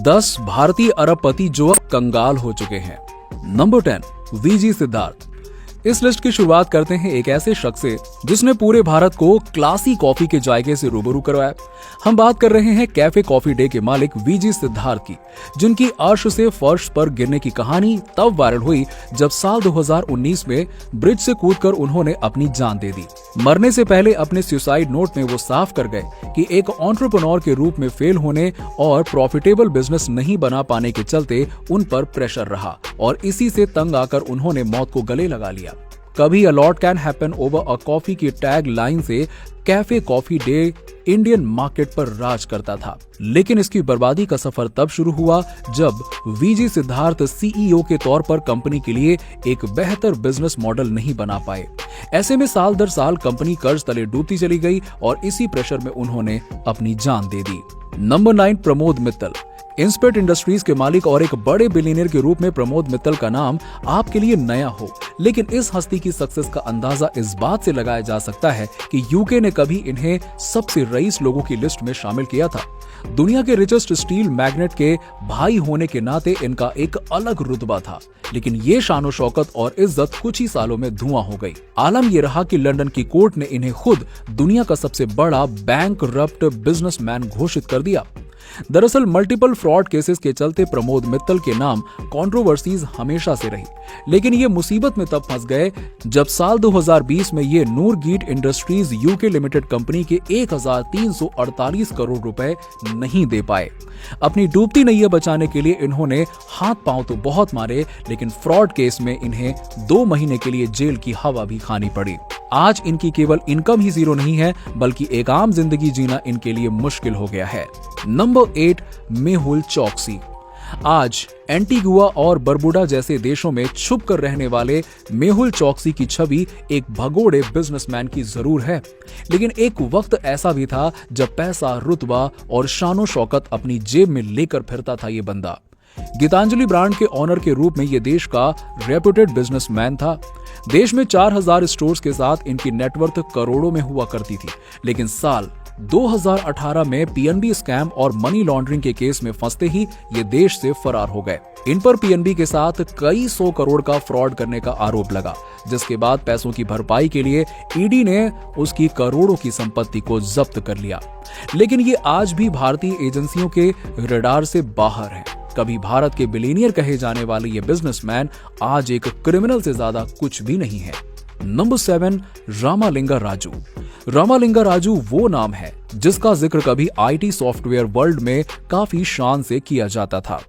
10 भारतीय अरबपति जो अब कंगाल हो चुके हैं। Number 10, VG Siddhartha. इस लिस्ट की शुरुआत करते हैं एक ऐसे शख्स से जिसने पूरे भारत को क्लासी कॉफी के जायके से रूबरू करवाया। हम बात कर रहे हैं कैफे कॉफी डे के मालिक वीजी सिद्धार्थ की, जिनकी अर्श से फर्श पर गिरने की कहानी तब वायरल हुई जब साल 2019 में ब्रिज से कूदकर उन्होंने अपनी जान दे दी। मरने से पहले अपने सुसाइड नोट में वो साफ कर गए कि एक एंटरप्रेन्योर के रूप में फेल होने और प्रॉफिटेबल बिजनेस नहीं बना पाने के चलते उन पर प्रेशर रहा और इसी से तंग आकर उन्होंने मौत को गले लगा लिया। कभी a lot can happen over a coffee की टैग लाइन से cafe coffee day Indian market पर राज करता था, लेकिन इसकी बर्बादी का सफर तब शुरू हुआ जब वीजी सिद्धार्थ सीईओ के तौर पर कंपनी के लिए एक बेहतर बिजनेस मॉडल नहीं बना पाए। ऐसे में साल दर साल कंपनी कर्ज तले डूबती चली गई और इसी प्रेशर में उन्होंने अपनी जान दे दी। नंबर 9, प्रमोद मित्तल। इंस्पेट इंडस्ट्रीज के मालिक और एक बड़े बिलियनियर के रूप में प्रमोद मित्तल का नाम आपके लिए नया हो, लेकिन इस हस्ती की सक्सेस का अंदाजा इस बात से लगाया जा सकता है कि यूके ने कभी इन्हें सबसे रईस लोगों की लिस्ट में शामिल किया था। दुनिया के रिचेस्ट स्टील मैग्नेट के भाई होने के नाते इनका एक अलग रुतबा था, लेकिन ये शानो शौकत और इज्जत कुछ ही सालों में धुआं हो गई। आलम ये रहा कि लंदन की कोर्ट ने इन्हें खुद दुनिया का सबसे बड़ा बैंकरप्ट बिजनेसमैन घोषित कर दिया। दरअसल मल्टीपल फ्रॉड केसेस के चलते प्रमोद मित्तल के नाम कंट्रोवर्सीज हमेशा से रही, लेकिन ये मुसीबत में तब फंस गए जब साल 2020 में ये नूरगीट इंडस्ट्रीज यूके लिमिटेड कंपनी के 1348 करोड़ रुपए नहीं दे पाए। अपनी डूबती नैया बचाने के लिए इन्होंने हाथ पांव तो बहुत मारे, लेकिन फ्रॉड केस में इन्हें 2 महीने के लिए जेल की हवा भी खानी पड़ी। आज इनकी केवल इनकम ही जीरो नहीं है, बल्कि एक आम जिंदगी जीना इनके लिए मुश्किल हो गया है। नंबर 8, मेहुल चोकसी। आज एंटीगुआ और बरबुडा जैसे देशों में छुप कर रहने वाले मेहुल चोकसी की छवि एक भगोड़े बिजनेसमैन की जरूर है, लेकिन एक वक्त ऐसा भी था जब पैसा, रुतबा और शानो शौकत अपनी जेब में लेकर फिरता था ये बंदा। गीतांजलि ब्रांड के ऑनर के रूप में ये देश का रेप्यूटेड बिजनेसमैन था। देश में 4000 स्टोर्स के साथ इनकी नेटवर्थ करोड़ों में हुआ करती थी, लेकिन साल 2018 में पीएनबी स्कैम और मनी लॉन्ड्रिंग के केस में फंसते ही ये देश से फरार हो गए। इन पर पीएनबी के साथ कई 100 करोड़ का फ्रॉड करने का आरोप लगा, जिसके बाद पैसों की भरपाई के लिए ईडी ने उसकी करोड़ों की संपत्ति को जब्त कर लिया। लेकिन ये आज भी भारतीय एजेंसियों के रडार से बाहर है। कभी भारत के बिलियनियर कहे जाने वाले ये बिजनेसमैन आज एक क्रिमिनल से ज्यादा कुछ भी नहीं है। नंबर 7, रामालिंगा राजू। रामालिंगा राजू वो नाम है जिसका जिक्र कभी आईटी सॉफ्टवेयर वर्ल्ड में काफी शान से किया जाता था।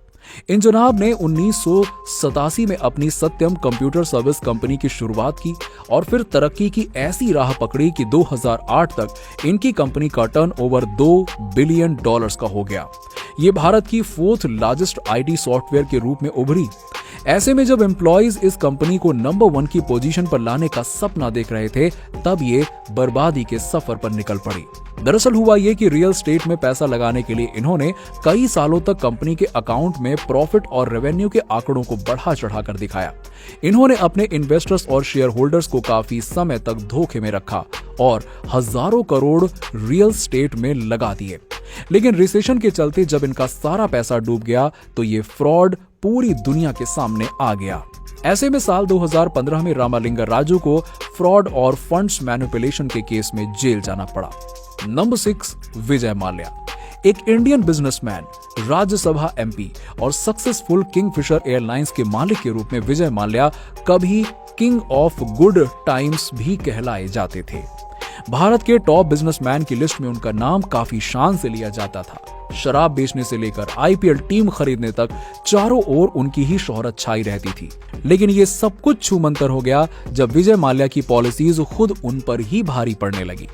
इन जनाब ने 1987 में अपनी सत्यम कंप्यूटर सर्विस कंपनी की शुरुआत की और फिर तरक्की की ऐसी राह पकड़ी कि 2008 तक इनकी कंपनी का टर्नओवर $2 बिलियन का हो गया। ये भारत की 4th लार्जेस्ट आईटी सॉफ्टवेयर के रूप में उभरी। ऐसे में जब एम्प्लॉइज इस कंपनी को नंबर 1 की पोजीशन पर लाने का सपना देख रहे थे, तब ये बर्बादी के सफर पर निकल पड़ी। दरअसल हुआ ये कि रियल एस्टेट में पैसा लगाने के लिए इन्होंने कई सालों तक कंपनी के अकाउंट में प्रॉफिट और रेवेन्यू के आंकड़ों को बढ़ा चढ़ा कर दिखाया। इन्होंने अपने इन्वेस्टर्स और शेयर होल्डर्स को काफी समय तक धोखे में रखा और हजारों करोड़ रियल एस्टेट में लगा दिए। लेकिन रिसेशन के चलते जब इनका सारा पैसा डूब गया तो ये फ्रॉड पूरी दुनिया के सामने आ गया। ऐसे में साल 2015 में रामालिंगा राजू को फ्रॉड और फंड्स मैनिपुलेशन के केस में जेल जाना पड़ा। नंबर 6, विजय माल्या। एक इंडियन बिजनेसमैन, राज्यसभा एमपी और सक्सेसफुल किंगफिशर एयरलाइंस के मालिक के रूप में विजय माल्या कभी किंग ऑफ गुड टाइम्स भी कहलाए जाते थे। भारत के टॉप बिजनेसमैन की लिस्ट में उनका नाम काफी शान से लिया जाता था। शराब बेचने से लेकर आईपीएल टीम खरीदने तक चारों ओर उनकी ही शोहरत छाई रहती थी। लेकिन ये सब कुछ छूमंतर हो गया जब विजय माल्या की पॉलिसीज खुद उन पर ही भारी पड़ने लगी।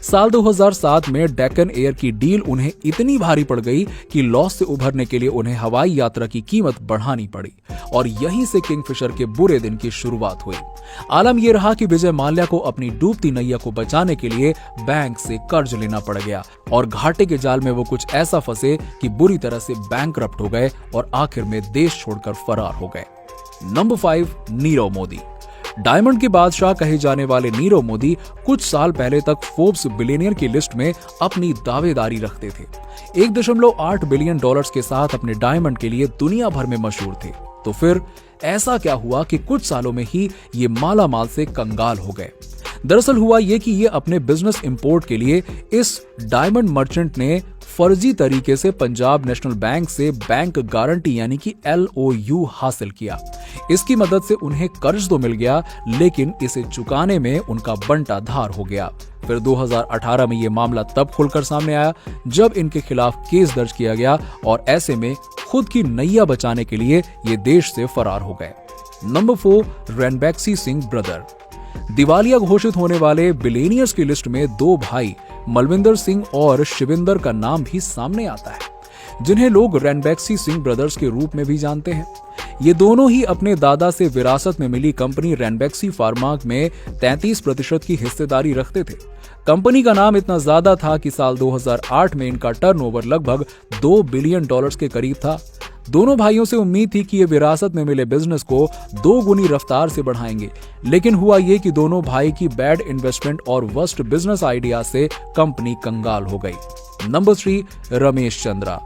साल 2007 में डेक्कन एयर की डील उन्हें इतनी भारी पड़ गई कि लॉस से उभरने के लिए उन्हें हवाई यात्रा की कीमत बढ़ानी पड़ी और यहीं से किंगफिशर के बुरे दिन की शुरुआत हुई। आलम यह रहा कि विजय माल्या को अपनी डूबती नैया को बचाने के लिए बैंक से कर्ज लेना पड़ गया और घाटे के जाल में वो कुछ ऐसा फंसे कि बुरी तरह से बैंकरप्ट हो गए और आखिर में देश छोड़कर फरार हो गए। नंबर 5, नीरव मोदी। डायमंड के बादशाह कहे जाने वाले नीरव मोदी कुछ साल पहले तक फोर्ब्स बिलियनियर की लिस्ट में अपनी दावेदारी रखते थे। 1.8 बिलियन डॉलर्स के साथ अपने डायमंड के लिए दुनिया भर में मशहूर थे। तो फिर ऐसा क्या हुआ कि कुछ सालों में ही ये माला माल से कंगाल हो गए? दरअसल हुआ ये कि ये अपने बिजनेस इंपोर्ट के लिए इस डायमंड मर्चेंट ने फर्जी तरीके से पंजाब नेशनल बैंक से बैंक गारंटी यानी कि LOU हासिल किया। इसकी मदद से उन्हें कर्ज तो मिल गया, लेकिन इसे चुकाने में उनका बंटा धार हो गया। फिर 2018 में ये मामला तब खुलकर सामने आया जब इनके खिलाफ केस दर्ज किया गया और ऐसे में खुद की नैया बचाने के लिए ये देश से फरार हो गए। Number 4, Ranbaxy Singh brother. दिवालिया घोषित होने वाले बिलियनियर्स की लिस्ट में दो भाई मलविंदर सिंह और शिविंदर का नाम भी सामने आता है, जिन्हें लोग रैनबैक्सी सिंह ब्रदर्स के रूप में भी जानते हैं। ये दोनों ही अपने दादा से विरासत में मिली कंपनी रैनबैक्सी फार्मा में 33% की हिस्सेदारी रखते थे। कंपनी का नाम इतना ज्यादा था कि साल 2008 में इनका टर्नओवर लगभग $2 बिलियन के करीब था। दोनों भाइयों से उम्मीद थी कि ये विरासत में मिले बिजनेस को 2 गुनी रफ्तार से बढ़ाएंगे, लेकिन हुआ ये कि दोनों भाई की बैड इन्वेस्टमेंट और वर्स्ट बिजनेस आइडिया से कंपनी कंगाल हो गई। नंबर 3, रमेश चंद्रा।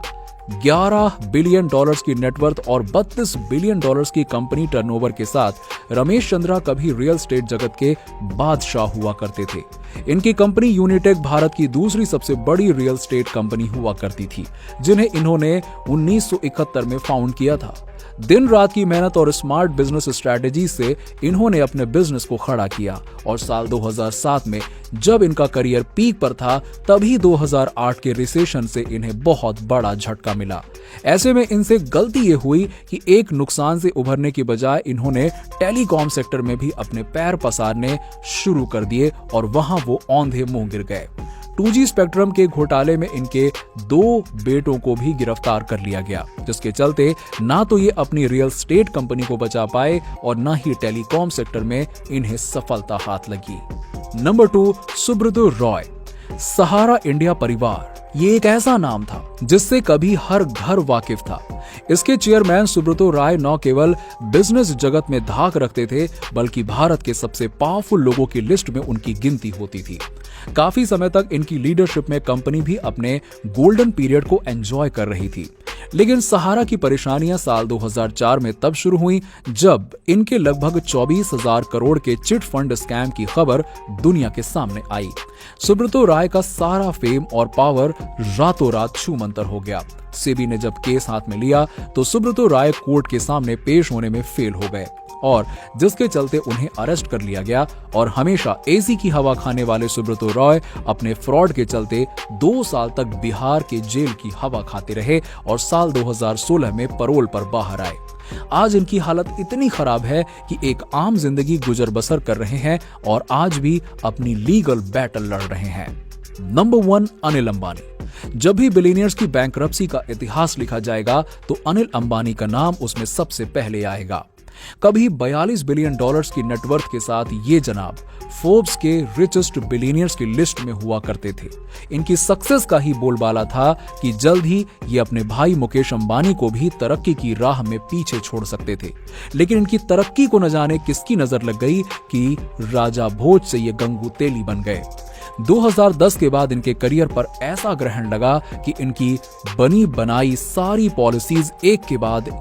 $11 बिलियन की नेटवर्थ और $32 बिलियन की कंपनी टर्नओवर के साथ रमेश चंद्रा कभी रियल स्टेट जगत के बादशाह हुआ करते थे। इनकी कंपनी यूनिटेक भारत की दूसरी सबसे बड़ी रियल स्टेट कंपनी हुआ करती थी, जिन्हें इन्होंने 1971 में फाउंड किया था। दिन रात की मेहनत और स्मार्ट बिजनेस स्ट्रेटेजी से इन्होंने अपने बिजनेस को खड़ा किया और साल 2007 में जब इनका करियर पीक पर था, तभी 2008 के रिसेशन से इन्हें बहुत बड़ा झटका मिला। ऐसे में इनसे गलती ये हुई कि एक नुकसान से उभरने की बजाय इन्होंने टेलीकॉम सेक्टर में भी अपने पैर पसारने शुरू कर दिए और वहां वो औंधे मुंह गिर गए। 2G स्पेक्ट्रम के घोटाले में इनके 2 बेटों को भी गिरफ्तार कर लिया गया, जिसके चलते ना तो ये अपनी रियल स्टेट कंपनी को बचा पाए और ना ही टेलीकॉम सेक्टर में इन्हें सफलता हाथ लगी। नंबर 2, सुब्रतो रॉय। सहारा इंडिया परिवार, ये एक ऐसा नाम था जिससे कभी हर घर वाकिफ था। इसके चेयरमैन सुब्रतो राय न केवल बिजनेस जगत में धाक रखते थे, बल्कि भारत के सबसे पावरफुल लोगों की लिस्ट में उनकी गिनती होती थी। काफी समय तक इनकी लीडरशिप में कंपनी भी अपने गोल्डन पीरियड को एंजॉय कर रही थी। लेकिन सहारा की परेशानियां साल 2004 में तब शुरू हुई जब इनके लगभग 24,000 करोड़ के चिट फंड स्कैम की खबर दुनिया के सामने आई। सुब्रतो राय का सारा फेम और पावर रातों रात छूमंतर हो गया। सेबी ने जब केस हाथ में लिया तो सुब्रतो राय कोर्ट के सामने पेश होने में फेल हो गए और जिसके चलते उन्हें अरेस्ट कर लिया गया और हमेशा एसी की हवा खाने वाले सुब्रतो रॉय अपने फ्रॉड के चलते 2 साल तक बिहार के जेल की हवा खाते रहे और साल 2016 में पैरोल पर बाहर आए। आज इनकी हालत इतनी खराब है कि एक आम जिंदगी गुजर बसर कर रहे हैं और आज भी अपनी लीगल बैटल लड़ रहे हैं। नंबर 1, अनिल अंबानी। जब भी बिलियनियर्स की बैंकरप्सी का इतिहास लिखा जाएगा तो अनिल अंबानी का नाम उसमें सबसे पहले आएगा। कभी $42 बिलियन की नेटवर्थ के साथ ये जनाब फोर्ब्स के रिचेस्ट बिलियनियर्स की लिस्ट में हुआ करते थे। इनकी सक्सेस का ही बोलबाला था कि जल्द ही ये अपने भाई मुकेश अंबानी को भी तरक्की की राह में पीछे छोड़ सकते थे। लेकिन इनकी तरक्की को न जाने किसकी नजर लग गई कि राजा भोज से ये गंगू तेली बन गए। 2010 के बाद इनके करियर पर ऐसा ग्रहण लगा कि इनकी बनी बनाई सारी पॉलिसीज एक के बाद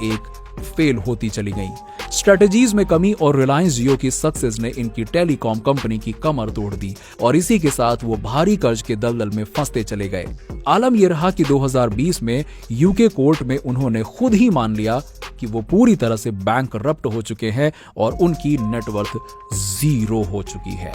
एक फेल होती चली गईं। स्ट्रेटजीज में कमी और रिलायंस जियो की सक्सेस ने इनकी टेलीकॉम कंपनी की कमर तोड़ दी और इसी के साथ वो भारी कर्ज के दलदल में फंसते चले गए। आलम यह रहा कि 2020 में यूके कोर्ट में उन्होंने खुद ही मान लिया कि वो पूरी तरह से बैंकरप्ट हो चुके हैं और उनकी नेटवर्थ 0 हो चुकी है।